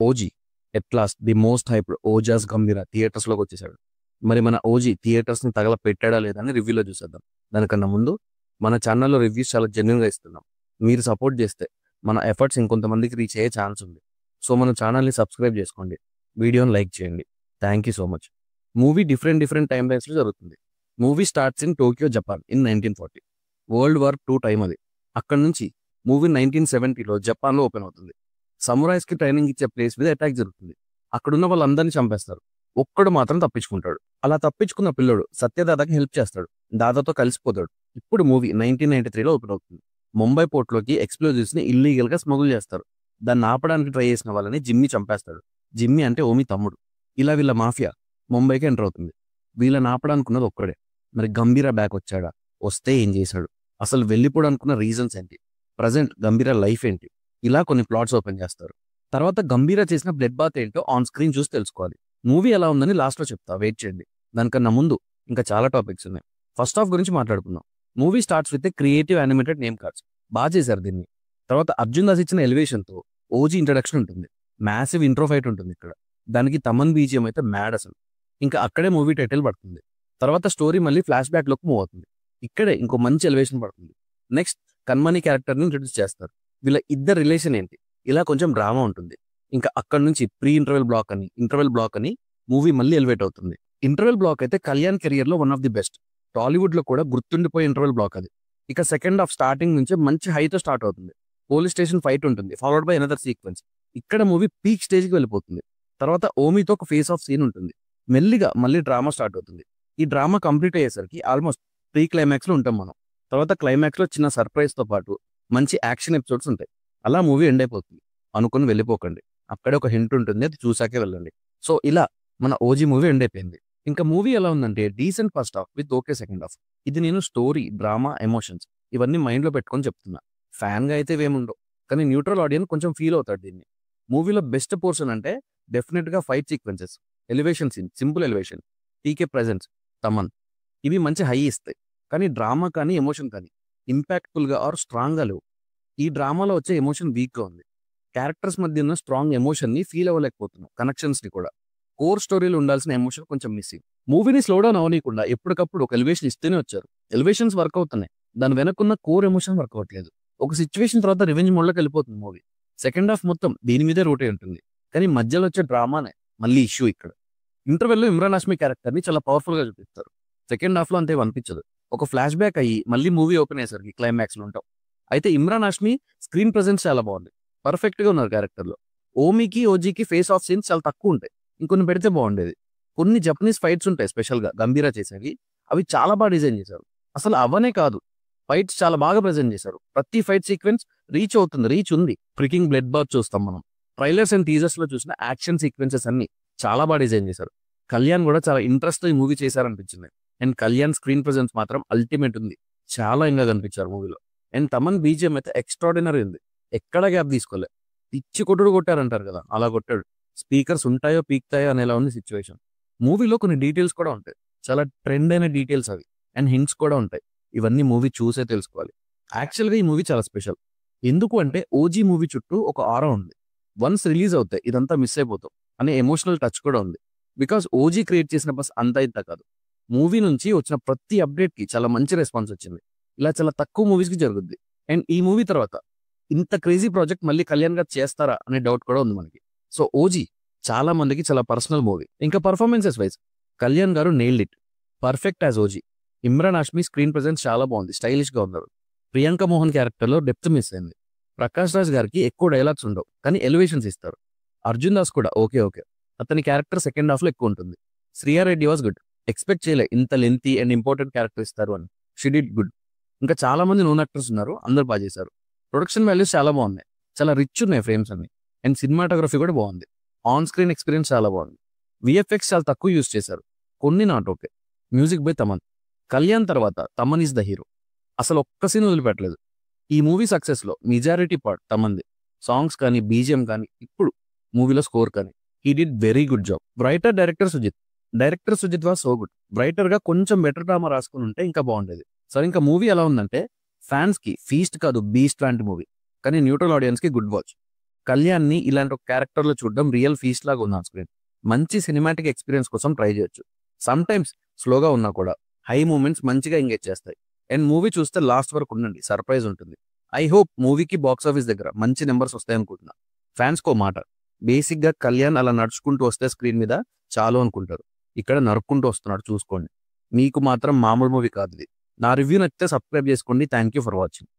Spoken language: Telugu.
OG at last the most hyped Ojas Gambheera theatres లోకి వచ్చేసాడు. మరి మన ఓజీ థియేటర్స్ ని తగల పెట్టాడా లేదా అని రివ్యూలో చూసేద్దాం. దానికన్నా ముందు మన ఛానల్లో రివ్యూస్ చాలా జెన్యున్ గా ఇస్తున్నాం. మీరు సపోర్ట్ చేస్తే మన ఎఫర్ట్స్ ఇంకొంతమందికి రీచ్ అయ్యే ఛాన్స్ ఉంది. సో మన ఛానల్ని సబ్స్క్రైబ్ చేసుకోండి, వీడియోని లైక్ చేయండి. Thank you so much. Movie different time lines లో జరుగుతుంది. Movie starts in Tokyo, Japan in 1940. World war 2 time అది. అక్కడ నుంచి మూవీ 1970లో జపాన్లో ఓపెన్ అవుతుంది. సమురాయిస్ కి ట్రైనింగ్ ఇచ్చే ప్లేస్ మీద అటాక్ జరుగుతుంది. అక్కడున్న వాళ్ళందరినీ చంపేస్తారు. ఒక్కడు మాత్రం తప్పించుకుంటాడు. అలా తప్పించుకున్న పిల్లడు సత్యదాదాకి హెల్ప్ చేస్తాడు. దాదాతో కలిసిపోతాడు. ఇప్పుడు మూవీ 1993లో ఓపెన్ అవుతుంది. ముంబై పోర్ట్లోకి ఎక్స్ప్లోజివ్స్ ని ఇల్లీగల్ గా స్మగుల్ చేస్తారు. దాన్ని ఆపడానికి ట్రై చేసిన వాళ్ళని జిమ్మి చంపేస్తాడు. జిమ్మి అంటే ఓమి తమ్ముడు. ఇలా వీళ్ళ మాఫియా ముంబైకి ఎంటర్ అవుతుంది. వీళ్ళని ఆపడానుకున్నది ఒక్కడే. మరి గంభీర బ్యాక్ వచ్చాడా? వస్తే ఏం చేశాడు? అసలు వెళ్ళిపోవడానుకున్న రీజన్స్ ఏంటి? ప్రజెంట్ గంభీర లైఫ్ ఏంటి? ఇలా కొన్ని ప్లాట్స్ ఓపెన్ చేస్తారు. తర్వాత గంభీర చేసిన బ్లడ్ బాత్ ఏంటో ఆన్ స్క్రీన్ చూసి తెలుసుకోవాలి. మూవీ ఎలా ఉందని లాస్ట్ లో చెప్తా, వెయిట్ చేయండి. దానికన్నా ముందు ఇంకా చాలా టాపిక్స్ ఉన్నాయి. ఫస్ట్ హాఫ్ గురించి మాట్లాడుకుందాం. Movie starts with creative animated name cards. బాగా చేశారు దీన్ని. తర్వాత అర్జున్ దాస్ ఇచ్చిన ఎలివేషన్ తో ఓజీ ఇంట్రడక్షన్ ఉంటుంది. మ్యాసివ్ ఇంట్రో ఫైట్ ఉంటుంది ఇక్కడ. దానికి తమన్ బీజియం అయితే మ్యాడ్ అసలు. ఇంకా అక్కడే మూవీ టైటిల్ పడుతుంది. తర్వాత స్టోరీ మళ్ళీ ఫ్లాష్ బ్యాక్ లోకి మూవ్ అవుతుంది. ఇక్కడే ఇంకో మంచి ఎలివేషన్ పడుతుంది. నెక్స్ట్ కన్మణి క్యారెక్టర్ ని ఇంట్రడ్యూస్ చేస్తారు. వీళ్ళ ఇద్దరు రిలేషన్ ఏంటి? ఇలా కొంచెం డ్రామా ఉంటుంది. ఇంకా అక్కడ నుంచి ప్రీ ఇంటర్వెల్ బ్లాక్ అని మూవీ మళ్ళీ ఎలివేట్ అవుతుంది. ఇంటర్వెల్ బ్లాక్ అయితే కళ్యాణ్ కెరియర్ లో one of the best. Tollywood లో కూడా గుర్తుండిపోయే ఇంటర్వెల్ బ్లాక్ అది. ఇక సెకండ్ హాఫ్ స్టార్టింగ్ నుంచి మంచి హైతో స్టార్ట్ అవుతుంది. పోలీస్ స్టేషన్ ఫైట్ ఉంటుంది, ఫాలోడ్ బై అనదర్ సీక్వెన్స్. ఇక్కడ మూవీ పీక్ స్టేజ్ కి వెళ్ళిపోతుంది. తర్వాత ఓమితో ఒక ఫేస్ ఆఫ్ సీన్ ఉంటుంది. మెల్లిగా మళ్ళీ డ్రామా స్టార్ట్ అవుతుంది. ఈ డ్రామా కంప్లీట్ అయ్యేసరికి ఆల్మోస్ట్ ప్రీ క్లైమాక్స్ లో ఉంటాం మనం. తర్వాత క్లైమాక్స్ లో చిన్న సర్ప్రైజ్ తో పాటు మంచి యాక్షన్ ఎపిసోడ్స్ ఉంటాయి. అలా మూవీ ఎండ్ అయిపోతుంది. అనుకుని వెళ్ళిపోకండి, అక్కడే ఒక హింట్ ఉంటుంది, అది చూసాకే వెళ్ళండి. సో ఇలా మన ఓజీ మూవీ ఎండ్ అయిపోయింది. ఇంకా మూవీ ఎలా ఉందంటే decent first half with okay second half. ఇది నేను స్టోరీ, డ్రామా, ఎమోషన్స్ ఇవన్నీ మైండ్ లో పెట్టుకొని చెప్తున్నా. ఫ్యాన్ గా అయితే ఇవేముండవు, కానీ న్యూట్రల్ ఆడియన్స్ కొంచెం ఫీల్ అవుతాడు దీన్ని. మూవీలో బెస్ట్ పోర్షన్ అంటే డెఫినెట్ గా fight sequences, elevation scene, simple elevation, TK presence, Thaman, ఇవి మంచి హై ఇస్తాయి. కానీ డ్రామా కానీ ఎమోషన్ కానీ ఇంపాక్ట్ఫుల్ గా ఆర్ స్ట్రాంగ్ గా లేవు. ఈ డ్రామాలో వచ్చే ఎమోషన్ వీక్ గా ఉంది. క్యారెక్టర్స్ మధ్య ఉన్న స్ట్రాంగ్ ఎమోషన్ ని ఫీల్ అవ్వలేకపోతున్నాం. కనెక్షన్స్ ని కూడా, కోర్ స్టోరీలో ఉండాల్సిన ఎమోషన్ కొంచెం మిస్సింగ్. మూవీని స్లో డౌన్ అవనీయకుండా ఎప్పటికప్పుడు ఒక ఎలివేషన్ ఇస్తూనే వచ్చారు. ఎలివేషన్స్ వర్క్ అవుతున్నాయి, దాని వెనక్కున్న కోర్ ఎమోషన్ వర్క్ అవ్వట్లేదు. ఒక సిచ్యువేషన్ తర్వాత రివెంజ్ మోడ్లోకి వెళ్ళిపోతుంది మూవీ. సెకండ్ హాఫ్ మొత్తం దీని మీదే రూట్ అయి ఉంటుంది. కానీ మధ్యలో వచ్చే డ్రామానే మళ్ళీ ఇష్యూ ఇక్కడ. ఇంటర్వెల్లో ఇమ్రాన్ హాష్మి క్యారెక్టర్ ని చాలా పవర్ఫుల్ గా చూపిస్తారు. సెకండ్ హాఫ్ లో అంతే అనిపించదు. ఒక ఫ్లాష్ బ్యాక్ అయ్యి మళ్ళీ మూవీ ఓపెన్ అయ్యేసరికి క్లైమాక్స్ లో ఉంటాం. అయితే ఇమ్రాన్ హాష్మి స్క్రీన్ ప్రెజెన్స్ చాలా బాగుంది. పర్ఫెక్ట్ గా ఉన్నారు క్యారెక్టర్ లో. ఓమీకి ఓజీకి ఫేస్ ఆఫ్ సీన్స్ చాలా తక్కువ ఉంటాయి. ఇంకొన్ని పెడితే బాగుండేది. కొన్ని జపనీస్ ఫైట్స్ ఉంటాయి స్పెషల్ గా గంభీర చేసేవి. అవి చాలా బాగా డిజైన్ చేశారు. అసలు అవనే కాదు, ఫైట్స్ చాలా బాగా ప్రెజెంట్ చేశారు. ప్రతి ఫైట్ సీక్వెన్స్ రీచ్ అవుతుంది, రీచ్ ఉంది. ఫ్రికింగ్ బ్లడ్ బాత్ చూస్తాం మనం. ట్రైలర్స్ అండ్ టీజర్స్ లో చూసిన యాక్షన్ సీక్వెన్సెస్ అన్ని చాలా బాగా డిజైన్ చేశారు. కళ్యాణ్ కూడా చాలా ఇంట్రెస్ట్ ఈ మూవీ చేశారనిపించింది. అండ్ కళ్యాణ్ స్క్రీన్ ప్రెజెన్స్ మాత్రం అల్టిమేట్ ఉంది. చాలా ఇంకా కనిపించారు మూవీలో. అండ్ తమన్ బీజిఎం అయితే ఎక్స్ట్రాడినరీ ఉంది. ఎక్కడ గ్యాప్ తీసుకోలే. పిచ్చి కొట్టుడు కొట్టారంటారు కదా, అలా కొట్టాడు. స్పీకర్స్ ఉంటాయో పీక్తాయో అనేలా ఉంది సిచ్యువేషన్. మూవీలో కొన్ని డీటెయిల్స్ కూడా ఉంటాయి, చాలా ట్రెండ్ అయిన డీటెయిల్స్ అవి. అండ్ హింట్స్ కూడా ఉంటాయి. ఇవన్నీ మూవీ చూసే తెలుసుకోవాలి. యాక్చువల్గా ఈ మూవీ చాలా స్పెషల్. ఎందుకు అంటే ఓజీ మూవీ చుట్టూ ఒక ఆరా ఉంది. వన్స్ రిలీజ్ అవుతాయి ఇదంతా మిస్ అయిపోతాం అనే ఎమోషనల్ టచ్ కూడా ఉంది. బికాస్ ఓజీ క్రియేట్ చేసిన బస్ అంతా ఇంత కాదు. మూవీ నుంచి వచ్చిన ప్రతి అప్డేట్ కి చాలా మంచి రెస్పాన్స్ వచ్చింది. ఇలా చాలా తక్కువ మూవీస్ కి జరుగుద్ది. అండ్ ఈ మూవీ తర్వాత ఇంత క్రేజీ ప్రాజెక్ట్ మళ్ళీ కళ్యాణ్ గారు చేస్తారా అనే డౌట్ కూడా ఉంది మనకి. సో ఓజీ చాలా మందికి చాలా పర్సనల్ మూవీ. ఇంకా పర్ఫార్మెన్సెస్ వైజ్ కళ్యాణ్ గారు nailed it, perfect as OG. Imran Hashmi screen presence చాలా బాగుంది, స్టైలిష్ గా ఉన్నారు. ప్రియాంక మోహన్ క్యారెక్టర్ లో డెప్త్ మిస్ అయింది. ప్రకాష్ రాజ్ గారికి ఎక్కువ డైలాగ్స్ ఉండవు, కానీ ఎలివేషన్స్ ఇస్తారు. అర్జున్ దాస్ కూడా ఓకే, అతని క్యారెక్టర్ సెకండ్ హాఫ్ లో ఎక్కువ ఉంటుంది. Shriya Reddy was good. Expect చేయలే ఇంత లెంతీ అండ్ ఇంపార్టెంట్ క్యారెక్టర్ ఇస్తారు అని. She did good. ఇంకా చాలా మంది నోన్ యాక్టర్స్ ఉన్నారు, అందరు బాగా చేశారు. ప్రొడక్షన్ వాల్యూస్ చాలా బాగున్నాయి, చాలా రిచ్ ఉన్నాయి ఫ్రేమ్స్ అన్ని. అండ్ సినిమాటోగ్రఫీ కూడా బాగుంది. ఆన్ స్క్రీన్ ఎక్స్పీరియన్స్ చాలా బాగుంది. విఎఫ్ఎక్స్ చాలా తక్కువ యూజ్ చేశారు, కొన్ని not okay. Music by Thaman. Kalyan తర్వాత తమన్ ఈస్ ద హీరో. అసలు ఒక్క సీన్ వదిలిపెట్టలేదు. ఈ మూవీ సక్సెస్ లో మెజారిటీ పార్ట్ తమన్ది. సాంగ్స్ కానీ, బీజిఎం కానీ, ఇప్పుడు మూవీలో స్కోర్ కానీ, he did very good job. Writer director Sujeeth was so good. Writer గా కొంచెం బెటర్ డ్రామా రాసుకుని ఉంటే ఇంకా బాగుండేది. సరే, ఇంకా మూవీ ఎలా ఉందంటే ఫ్యాన్స్ కి ఫీస్ట్ కాదు, బీస్ట్ లాంటి మూవీ. కానీ న్యూట్రల్ ఆడియన్స్ కి గుడ్ వాచ్. కళ్యాణ్ని ఇలాంటి ఒక క్యారెక్టర్లో చూడడం రియల్ ఫీస్ట్ లాగా ఉంది ఆన్ స్క్రీన్. మంచి సినిమాటిక్ ఎక్స్పీరియన్స్ కోసం ట్రై చేయొచ్చు. సమ్ టైమ్స్ స్లోగా ఉన్నా కూడా హై మూమెంట్స్ మంచిగా ఎంగేజ్ చేస్తాయి. అండ్ మూవీ చూస్తే లాస్ట్ వరకు ఉండండి, సర్ప్రైజ్ ఉంటుంది. ఐ హోప్ మూవీకి బాక్స్ ఆఫీస్ దగ్గర మంచి నెంబర్స్ వస్తాయి అనుకుంటున్నా. ఫ్యాన్స్కో మాట, బేసిక్గా కళ్యాణ్ అలా నడుచుకుంటూ వస్తే స్క్రీన్ మీద చాలు అనుకుంటారు. ఇక్కడ నరుక్కుంటూ వస్తున్నాడు, చూసుకోండి. మీకు మాత్రం మామూలు మూవీ కాదు ఇది. నా రివ్యూ నచ్చితే సబ్స్క్రైబ్ చేసుకోండి. Thank you for watching.